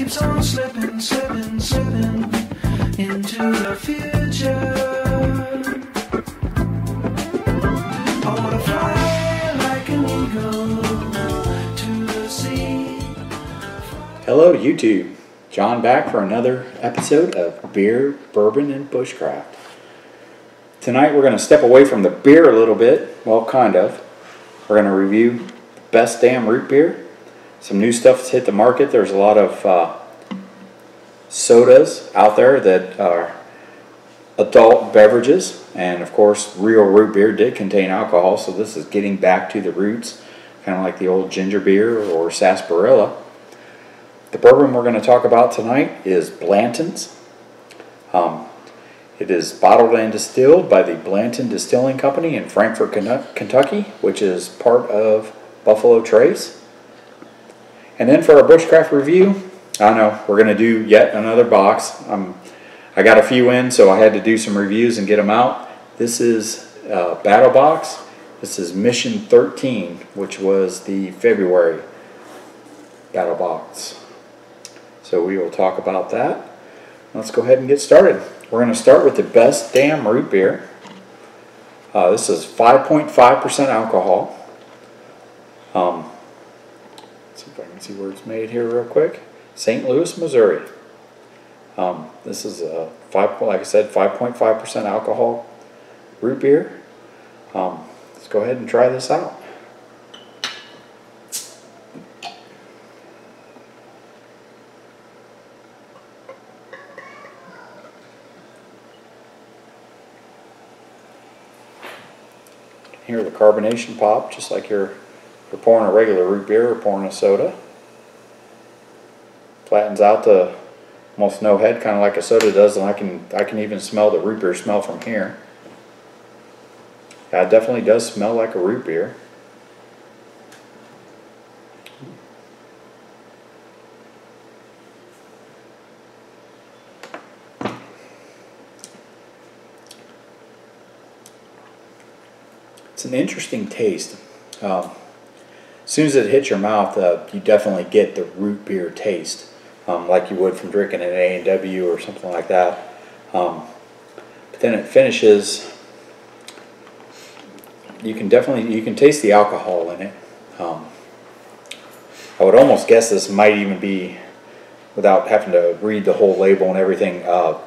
keeps on slipping, slipping, slipping into the future. I wanna fly like an eagle to the sea. Hello YouTube, John back for another episode of Beer, Bourbon and Bushcraft. Tonight we're going to step away from the beer a little bit, well kind of. We're going to review best damn root beer. Some new stuff has hit the market. There's a lot of sodas out there that are adult beverages, and of course real root beer did contain alcohol, so this is getting back to the roots, kind of like the old ginger beer or sarsaparilla. The bourbon we're going to talk about tonight is Blanton's. It is bottled and distilled by the Blanton Distilling Company in Frankfort, Kentucky, which is part of Buffalo Trace. And then for our Bushcraft review, I know we're going to do yet another box. I got a few in, so I had to do some reviews and get them out. This is Battlbox. This is Mission 13, which was the February Battlbox. So we will talk about that. Let's go ahead and get started. We're going to start with the best damn root beer. This is 5.5% alcohol. Let's see if I can see where it's made here real quick. St. Louis, Missouri. This is a like I said, 5.5% alcohol root beer. Let's go ahead and try this out. Hear the carbonation pop, just like you're pouring a regular root beer or pouring a soda. Flattens out to almost no head, kind of like a soda does, and I can even smell the root beer smell from here. Yeah, it definitely does smell like a root beer. It's an interesting taste. As soon as it hits your mouth, you definitely get the root beer taste, like you would from drinking an A&W or something like that. But then it finishes. You can taste the alcohol in it. I would almost guess this might even be, without having to read the whole label and everything, a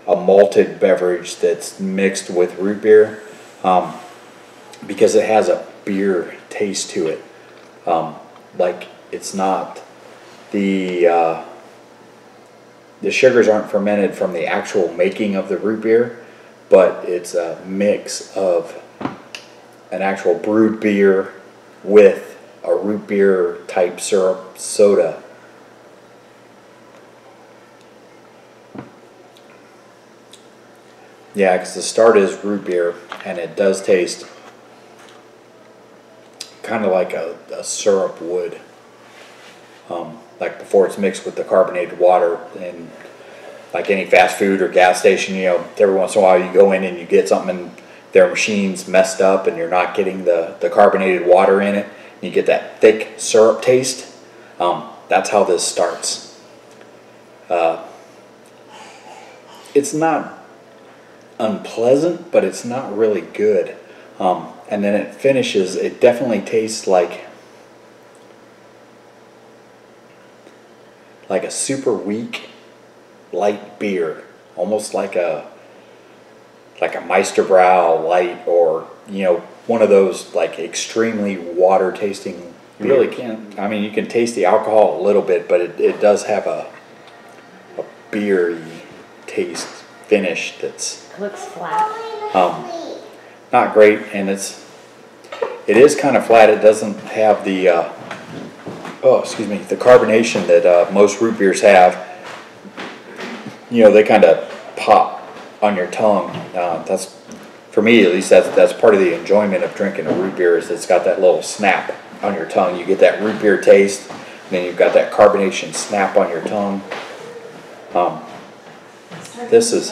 malted beverage that's mixed with root beer. Because it has a beer taste to it. Like it's not the sugars aren't fermented from the actual making of the root beer, but it's a mix of an actual brewed beer with a root beer type syrup soda. Yeah, because the start is root beer, and it does taste kind of like a syrup would, like before it's mixed with the carbonated water. And like any fast food or gas station, you know, every once in a while you go in and you get something and their machine's messed up and you're not getting the carbonated water in it, and you get that thick syrup taste. That's how this starts. It's not unpleasant, but it's not really good. And then it finishes, it definitely tastes like a super weak light beer, almost like a Meisterbrow light, or you know, one of those like extremely water tasting. You really can't, I mean, you can taste the alcohol a little bit, but it does have a beery taste finish that's looks flat. Not great, and it is kind of flat. It doesn't have the the carbonation that most root beers have. You know, they kind of pop on your tongue. That's, for me at least, that's part of the enjoyment of drinking a root beer, is it's got that little snap on your tongue. You get that root beer taste, and then you've got that carbonation snap on your tongue. This is,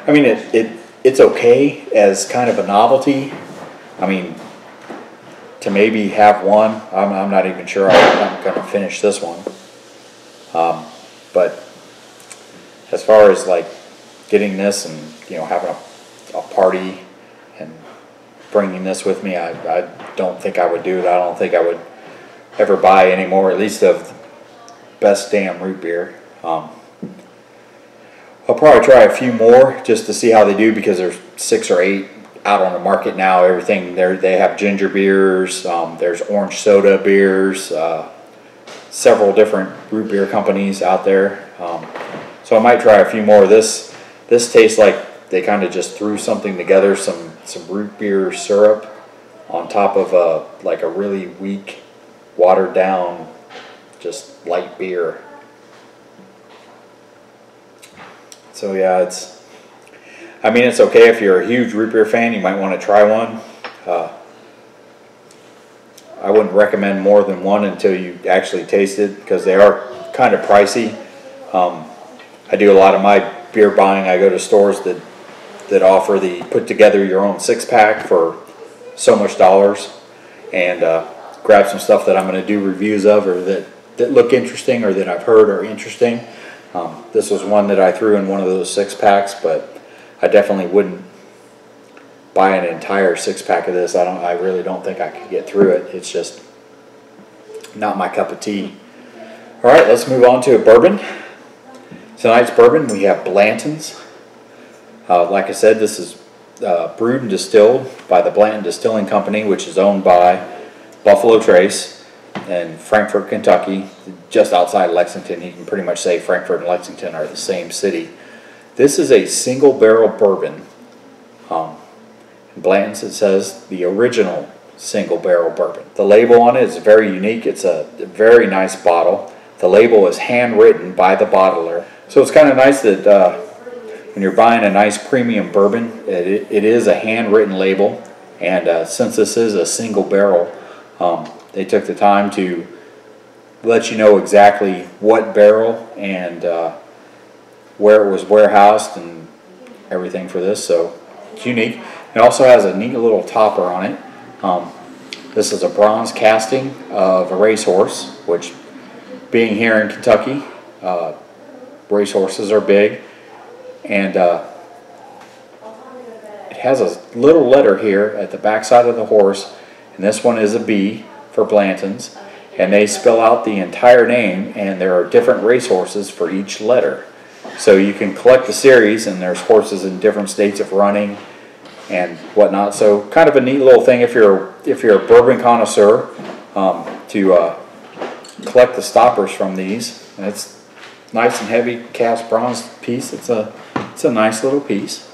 I mean, it's okay as kind of a novelty. I mean, to maybe have one, I'm not even sure I'm going to finish this one. But as far as like getting this and having a party and bringing this with me, I don't think I would do it. I don't think I would ever buy any more, at least of the best damn root beer. I'll probably try a few more just to see how they do, because there's 6 or 8 out on the market now. Everything there, they have ginger beers, there's orange soda beers, several different root beer companies out there. So I might try a few more. This tastes like they kind of just threw something together, some root beer syrup on top of like a really weak, watered down, just light beer. So yeah, it's okay if you're a huge root beer fan. You might want to try one. I wouldn't recommend more than one until you actually taste it, because they are kind of pricey. I do a lot of my beer buying. I go to stores that offer the put together your own 6-pack for so much dollars, and grab some stuff that I'm going to do reviews of, or that look interesting, or that I've heard are interesting. This was one that I threw in one of those 6-packs, but I definitely wouldn't buy an entire 6-pack of this. I really don't think I could get through it. It's just not my cup of tea. All right, let's move on to a bourbon. Tonight's bourbon, we have Blanton's. Like I said, this is brewed and distilled by the Blanton Distilling Company, which is owned by Buffalo Trace in Frankfort, Kentucky, just outside Lexington. You can pretty much say Frankfort and Lexington are the same city. This is a single barrel bourbon. In Blanton's, it says the original single barrel bourbon. The label on it is very unique. It's a very nice bottle. The label is handwritten by the bottler. So it's kind of nice that when you're buying a nice premium bourbon, it is a handwritten label. And since this is a single barrel, they took the time to let you know exactly what barrel and where it was warehoused and everything for this. So it's unique. It also has a neat little topper on it. This is a bronze casting of a racehorse, which, being here in Kentucky, racehorses are big. And it has a little letter here at the back side of the horse, and this one is a B for Blanton's, and they spell out the entire name, and there are different racehorses for each letter. So you can collect the series, and there's horses in different states of running and whatnot. So kind of a neat little thing if you're a bourbon connoisseur, to collect the stoppers from these. And it's nice and heavy cast bronze piece. It's a nice little piece.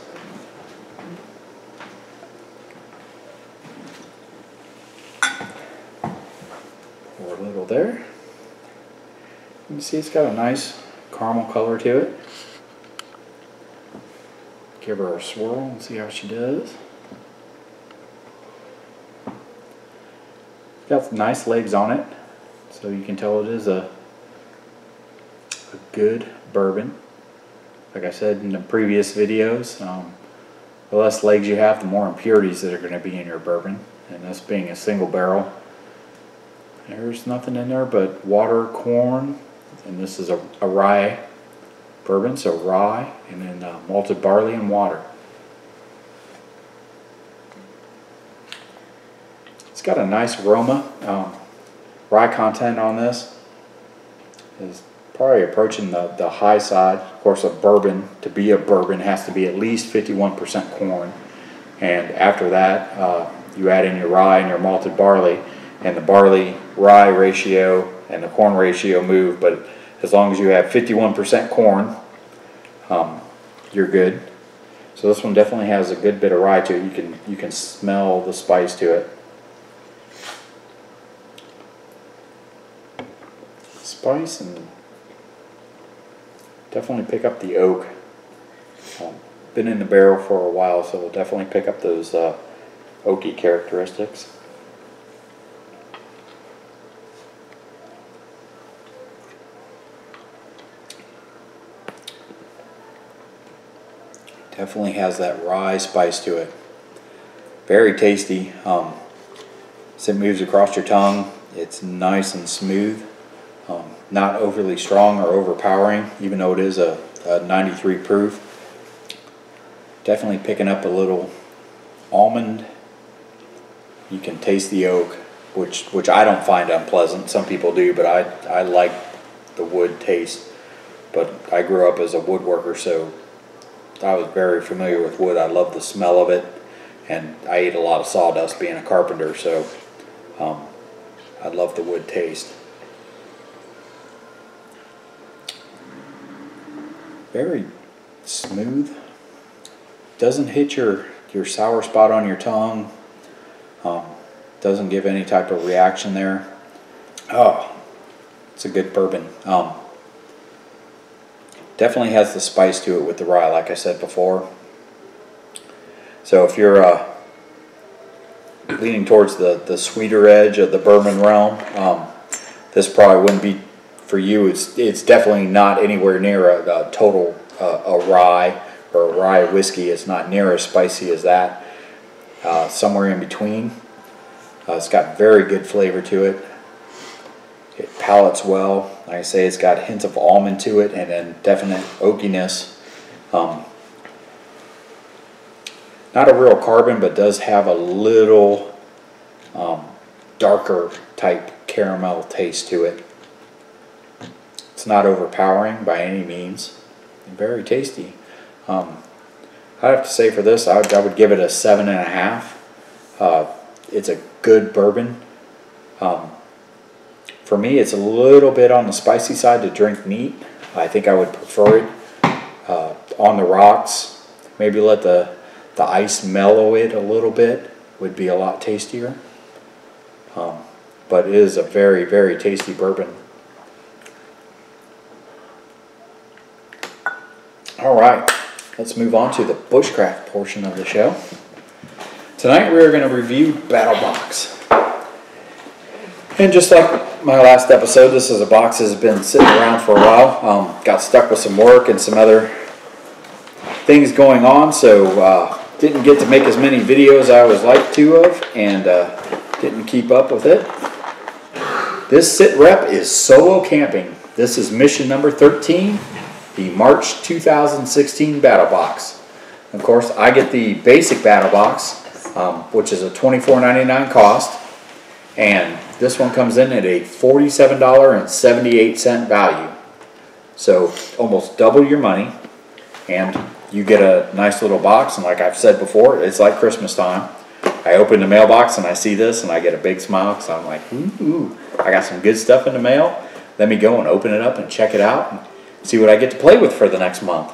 Pour a little there. You can see it's got a nice caramel color to it. Give her a swirl and see how she does. Got some nice legs on it, so you can tell it is a good bourbon. Like I said in the previous videos, the less legs you have, the more impurities that are going to be in your bourbon. And this being a single barrel, there's nothing in there but water, corn, and this is a rye bourbon, so rye, and then malted barley and water. It's got a nice aroma. Rye content on this is probably approaching the high side. Of course, a bourbon, to be a bourbon, has to be at least 51% corn, and after that you add in your rye and your malted barley, and the barley rye ratio and the corn ratio move, but as long as you have 51% corn, you're good. So this one definitely has a good bit of rye to it. You can smell the spice to it. Spice, and definitely pick up the oak. Been in the barrel for a while, so we'll definitely pick up those oaky characteristics. Definitely has that rye spice to it. Very tasty. As it moves across your tongue, it's nice and smooth. not overly strong or overpowering, even though it is a 93 proof. Definitely picking up a little almond. You can taste the oak, which I don't find unpleasant. Some people do, but I like the wood taste. But I grew up as a woodworker, so I was very familiar with wood. I love the smell of it, and I ate a lot of sawdust being a carpenter, so I love the wood taste. Very smooth. Doesn't hit your sour spot on your tongue. Doesn't give any type of reaction there. Oh, it's a good bourbon. Definitely has the spice to it with the rye, like I said before. So if you're leaning towards the sweeter edge of the bourbon realm, this probably wouldn't be for you. It's definitely not anywhere near a total a rye or a rye whiskey. It's not near as spicy as that. Somewhere in between. It's got very good flavor to it. It palates well. Like I say, it's got hints of almond to it, and then definite oakiness. Not a real carbon, but does have a little darker type caramel taste to it. It's not overpowering by any means. Very tasty. I'd have to say for this, I would give it a 7.5. It's a good bourbon. For me, it's a little bit on the spicy side to drink neat. I think I would prefer it on the rocks. Maybe let the ice mellow it a little bit. Would be a lot tastier. But it is a very, very tasty bourbon. Alright, let's move on to the bushcraft portion of the show. Tonight we are going to review Battlbox. And just like my last episode, this is a box that has been sitting around for a while. Got stuck with some work and some other things going on, so didn't get to make as many videos as I would like to have, and didn't keep up with it. This sit rep is solo camping. This is mission number 13, the March 2016 Battlbox. Of course, I get the basic Battlbox, which is a $24.99 cost, and this one comes in at a $47.78 value. So almost double your money, and you get a nice little box. And like I've said before, it's like Christmas time. I open the mailbox and I see this and I get a big smile, because I'm like, ooh, I got some good stuff in the mail. Let me go and open it up and check it out and see what I get to play with for the next month.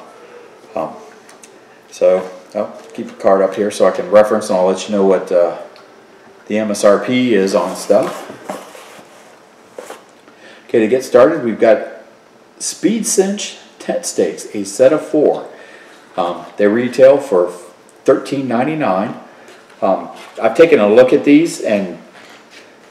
So I'll keep the card up here so I can reference, and I'll let you know what the MSRP is on stuff. Okay, to get started, we've got Speed Cinch tent stakes, a set of 4. They retail for $13.99. I've taken a look at these, and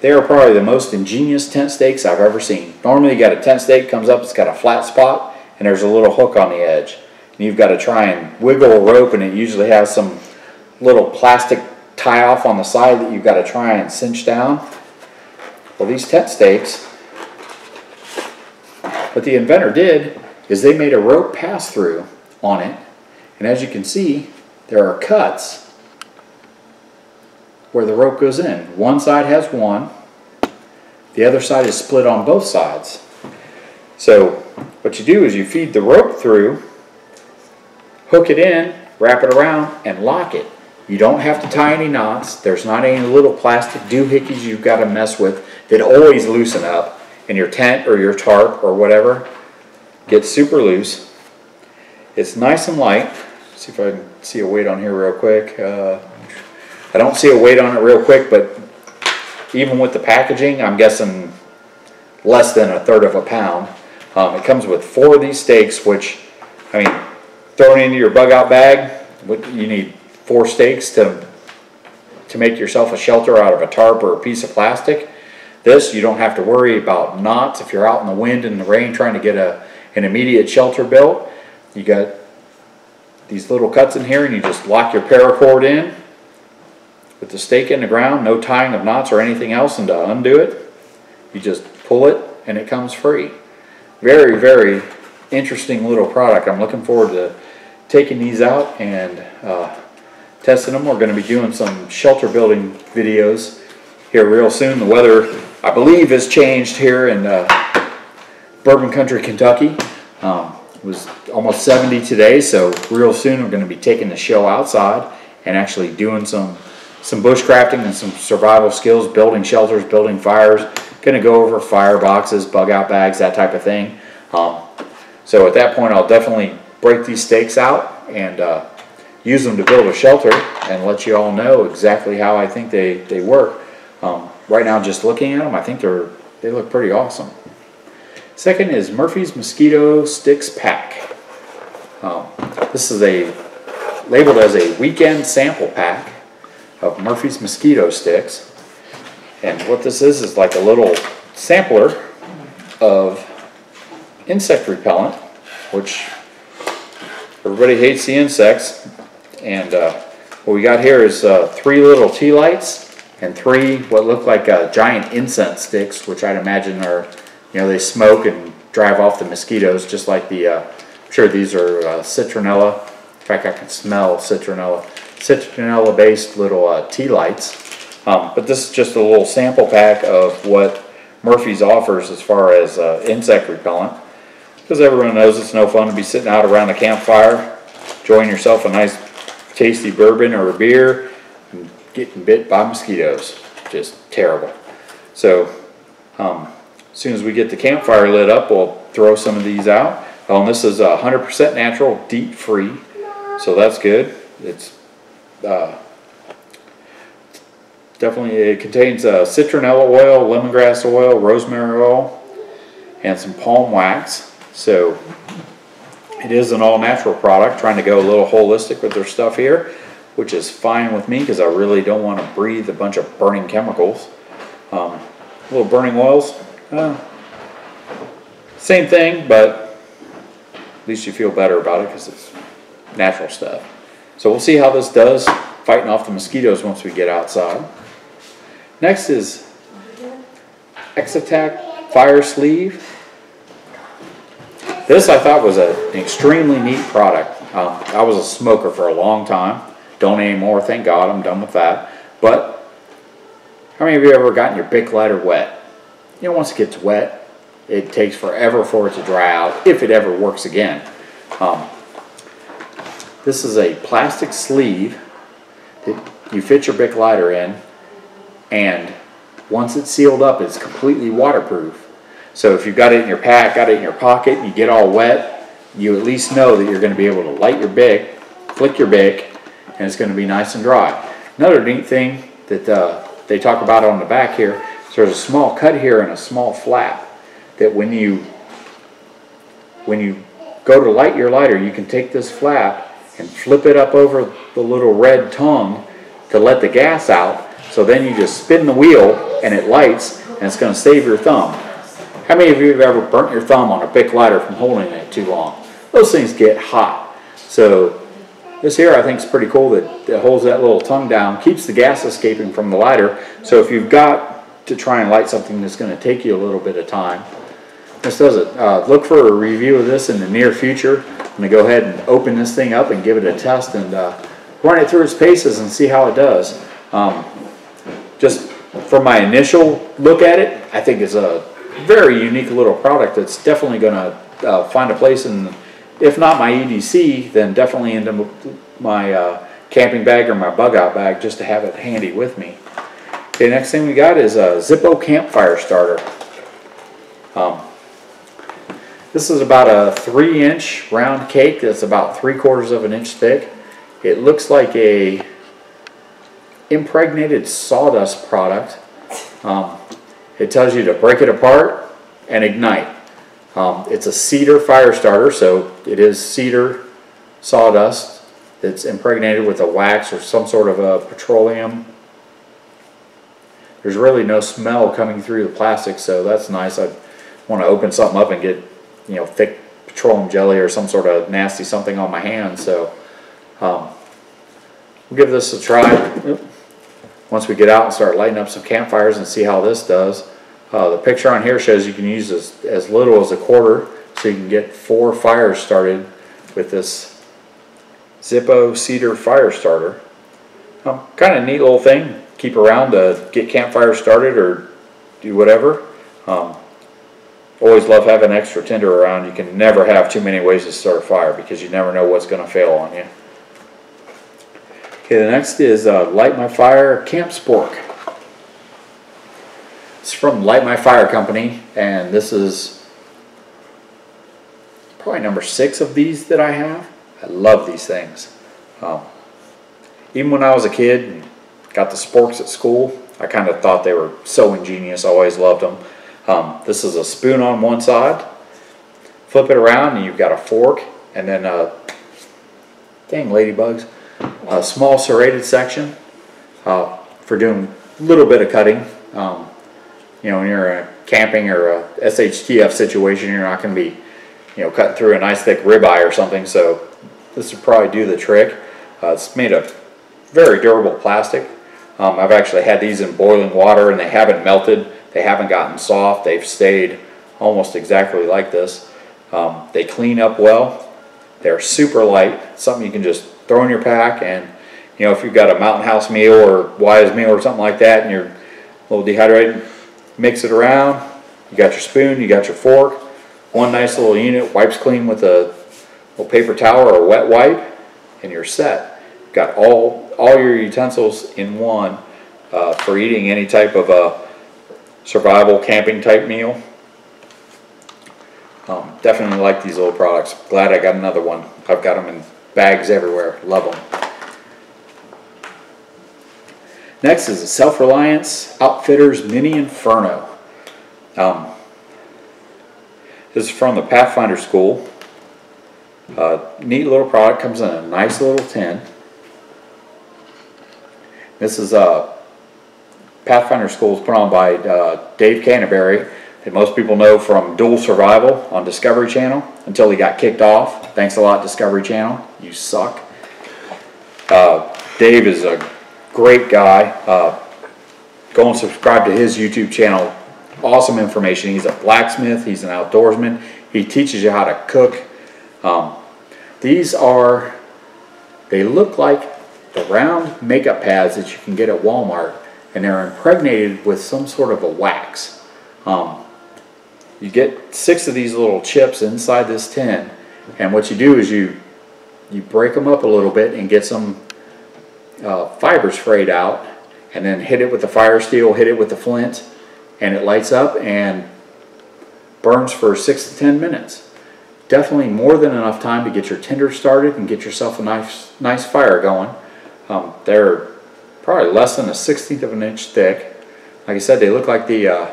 they are probably the most ingenious tent stakes I've ever seen. Normally you got a tent stake, comes up, it's got a flat spot, and there's a little hook on the edge. And you've got to try and wiggle a rope, and it usually has some little plastic tie off on the side that you've got to try and cinch down. Well, these tent stakes, what the inventor did is they made a rope pass through on it, and as you can see, there are cuts where the rope goes in. One side has one, the other side is split on both sides. So what you do is you feed the rope through, hook it in, wrap it around, and lock it. You don't have to tie any knots. There's not any little plastic doohickeys you've got to mess with that always loosen up, and your tent or your tarp or whatever gets super loose. It's nice and light. Let's see if I can see a weight on here real quick. I don't see a weight on it real quick, but even with the packaging, I'm guessing less than 1/3 of a pound. It comes with 4 of these stakes, which, I mean, throw it into your bug out bag. You need 4 stakes to make yourself a shelter out of a tarp or a piece of plastic. This, you don't have to worry about knots if you're out in the wind and the rain trying to get an immediate shelter built. You got these little cuts in here, and you just lock your paracord in with the stake in the ground, no tying of knots or anything else, and to undo it, you just pull it and it comes free. very, very interesting little product. I'm looking forward to taking these out and testing them. We're going to be doing some shelter building videos here real soon. The weather, I believe, has changed here in Bourbon Country, Kentucky. It was almost 70 today, so real soon we're going to be taking the show outside and actually doing some bushcrafting and some survival skills, building shelters, building fires. Going to go over fire boxes, bug out bags, that type of thing. So at that point I'll definitely break these stakes out and use them to build a shelter and let you all know exactly how I think they work. Right now, just looking at them, I think they look pretty awesome. Second is Murphy's Mosquito Sticks Pack. This is labeled as a weekend sample pack of Murphy's mosquito sticks. And what this is like a little sampler of insect repellent, which everybody hates the insects. And what we got here is 3 little tea lights and 3 what look like giant incense sticks, which I'd imagine are, they smoke and drive off the mosquitoes, just like the, I'm sure these are citronella. In fact, I can smell citronella. Citronella based little tea lights. But this is just a little sample pack of what Murphy's offers as far as insect repellent. Because everyone knows it's no fun to be sitting out around a campfire, enjoying yourself a nice tasty bourbon or a beer, and getting bit by mosquitoes. Just terrible. So as soon as we get the campfire lit up, we'll throw some of these out. And this is 100% natural, DEET free, so that's good. It's definitely, it contains citronella oil, lemongrass oil, rosemary oil, and some palm wax. So it is an all-natural product, trying to go a little holistic with their stuff here, which is fine with me because I really don't want to breathe a bunch of burning chemicals. Little burning oils, same thing, but at least you feel better about it because it's natural stuff. So we'll see how this does fighting off the mosquitoes once we get outside. Next is X-Attack Fire Sleeve. This I thought was an extremely neat product. I was a smoker for a long time. Don't anymore, thank God, I'm done with that. But how many of you ever gotten your Bic lighter wet? Once it gets wet, it takes forever for it to dry out, if it ever works again. This is a plastic sleeve that you fit your Bic lighter in, and once it's sealed up, it's completely waterproof. So if you've got it in your pack, got it in your pocket, and you get all wet, you at least know that you're going to be able to light your Bic, flick your Bic, and it's going to be nice and dry. Another neat thing that they talk about on the back here, is there's a small cut here and a small flap that when you go to light your lighter, you can take this flap and flip it up over the little red tongue to let the gas out. So then you just spin the wheel and it lights, and it's going to save your thumb. How many of you have ever burnt your thumb on a Bic lighter from holding it too long? Those things get hot. So this here I think is pretty cool that it holds that little tongue down, keeps the gas escaping from the lighter. So if you've got to try and light something that's going to take you a little bit of time, this does it. Look for a review of this in the near future. I'm going to go ahead and open this thing up and give it a test and run it through its paces and see how it does. Just from my initial look at it, I think it's a very unique little product that's definitely going to find a place in, if not my EDC, then definitely into my camping bag or my bug out bag, just to have it handy with me. Okay, next thing we got is a Zippo campfire starter. This is about a 3-inch round cake that's about 3/4 of an inch thick. It looks like a impregnated sawdust product. It tells you to break it apart and ignite. It's a cedar fire starter, so it is cedar sawdust that's impregnated with a wax or some sort of a petroleum. There's really no smell coming through the plastic, so that's nice. I want to open something up and get thick petroleum jelly or some sort of nasty something on my hands. So we'll give this a try once we get out and start lighting up some campfires and see how this does. The picture on here shows you can use as little as a quarter, so you can get 4 fires started with this Zippo cedar fire starter. Kind of neat little thing, keep around to get campfires started or do whatever. Always love having extra tinder around. You can never have too many ways to start a fire because you never know what's going to fail on you. Okay, the next is Light My Fire Camp Spork. It's from Light My Fire Company, and this is probably number 6 of these that I have. I love these things. Even when I was a kid and got the sporks at school, I kind of thought they were so ingenious. I always loved them. This is a spoon on one side. Flip it around and you've got a fork, and then dang ladybugs, a small serrated section for doing a little bit of cutting. You know, when you're in a camping or a SHTF situation, you're not going to be, you know, cutting through a nice thick ribeye or something. So this would probably do the trick. It's made of very durable plastic. I've actually had these in boiling water and they haven't melted. They haven't gotten soft. They've stayed almost exactly like this. They clean up well. They're super light. Something you can just throw in your pack, and you know, if you've got a Mountain House meal or Wise meal or something like that and you're a little dehydrated, mix it around. You got your spoon, you got your fork, one nice little unit, wipes clean with a little paper towel or a wet wipe, and you're set. You've got all your utensils in one for eating any type of survival camping type meal. Definitely like these little products. Glad I got another one. I've got them in bags everywhere. Love them. Next is a Self-Reliance Outfitters Mini Inferno. This is from the Pathfinder School. Neat little product, comes in a nice little tin. This is Pathfinder School is put on by Dave Canterbury, that most people know from Dual Survival on Discovery Channel until he got kicked off. Thanks a lot, Discovery Channel. You suck. Dave is a great guy. Go and subscribe to his YouTube channel. Awesome information. He's a blacksmith. He's an outdoorsman. He teaches you how to cook. They look like the round makeup pads that you can get at Walmart, and they're impregnated with some sort of a wax. You get 6 of these little chips inside this tin, and what you do is you break them up a little bit and get some fibers frayed out, and then hit it with the fire steel, hit it with the flint, and it lights up and burns for 6 to 10 minutes. Definitely more than enough time to get your tinder started and get yourself a nice fire going. They're probably less than a 1/16 of an inch thick. Like I said, they look like the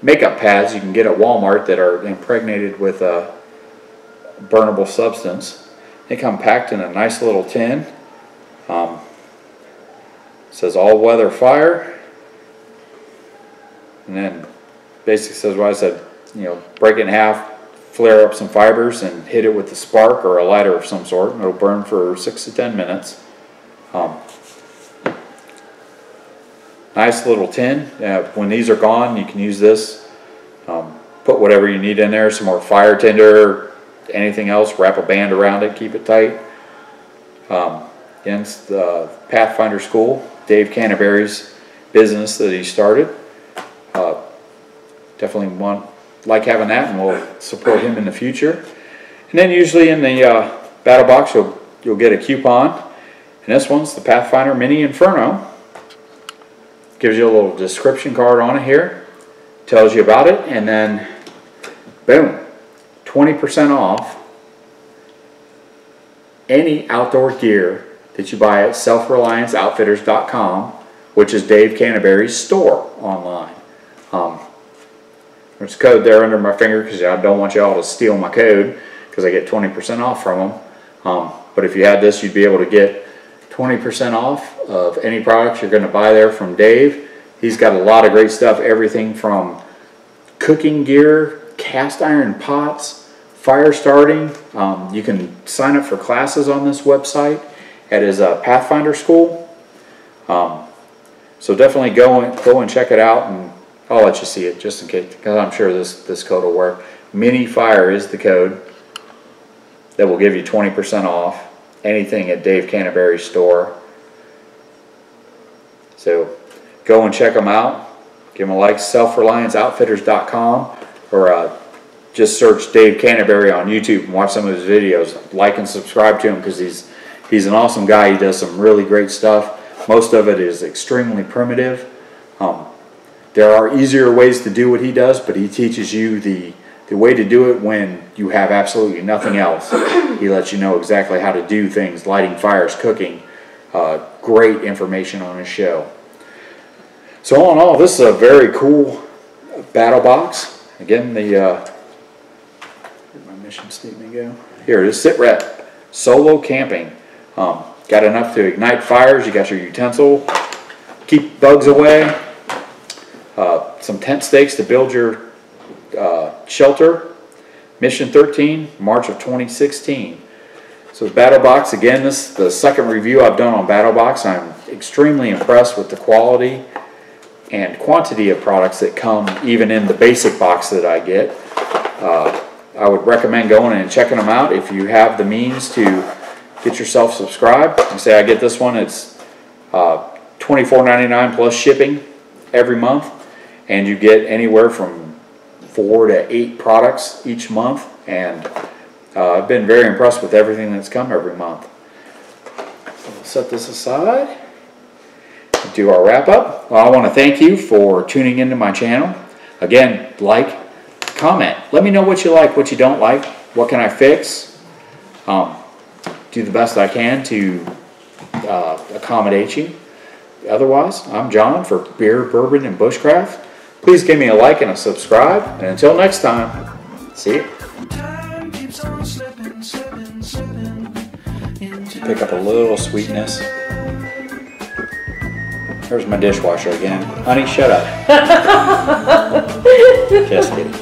makeup pads you can get at Walmart that are impregnated with a burnable substance. They come packed in a nice little tin. It says all-weather fire, and then basically says what I said. You know, break it in half, flare up some fibers, and hit it with a spark or a lighter of some sort, and it'll burn for 6 to 10 minutes. Nice little tin. When these are gone, you can use this. Put whatever you need in there, some more fire tinder, anything else, wrap a band around it, keep it tight. Against the Pathfinder School, Dave Canterbury's business that he started. Definitely like having that, and we'll support him in the future. And then usually in the Battlbox you'll get a coupon, and this one's the Pathfinder Mini Inferno. Gives you a little description card on it here, tells you about it, and then boom, 20% off any outdoor gear that you buy at selfrelianceoutfitters.com, which is Dave Canterbury's store online. There's a code there under my finger because I don't want y'all to steal my code, because I get 20% off from them. But if you had this, you'd be able to get 20% off of any products you're going to buy there from Dave. He's got a lot of great stuff, everything from cooking gear, cast iron pots, fire starting. You can sign up for classes on this website at his Pathfinder School. So definitely go and check it out and I'll let you see it just in case, because I'm sure this code will work. Mini Fire is the code that will give you 20% off anything at Dave Canterbury's store. So go and check them out. Give them a like. selfrelianceoutfitters.com, or just search Dave Canterbury on YouTube and watch some of his videos. Like and subscribe to him, because he's an awesome guy. He does some really great stuff. Most of it is extremely primitive. There are easier ways to do what he does, but he teaches you the way to do it when you have absolutely nothing else. He lets you know exactly how to do things, lighting fires, cooking. Great information on his show. So all in all, this is a very cool Battlbox. Again, where'd my mission statement go? Here it is, sit rep, solo camping. Got enough to ignite fires, you got your utensil, keep bugs away, some tent stakes to build your shelter. Mission 13, March of 2016. So Battlbox, again, this is the second review I've done on Battlbox. I'm extremely impressed with the quality and quantity of products that come even in the basic box that I get. I would recommend going and checking them out if you have the means to get yourself subscribed. And say I get this one, it's $24.99 plus shipping every month, and you get anywhere from 4 to 8 products each month, and I've been very impressed with everything that's come every month. So we'll set this aside and do our wrap up. Well, I want to thank you for tuning into my channel. Again, like, comment. Let me know what you like, what you don't like, what can I fix. Do the best I can to accommodate you. Otherwise, I'm John for Beer, Bourbon, and Bushcraft. Please give me a like and a subscribe. And until next time, see you. Time keeps on slipping, slipping, slipping into Pick up a little sweetness. There's my dishwasher again. Honey, shut up. Just kidding.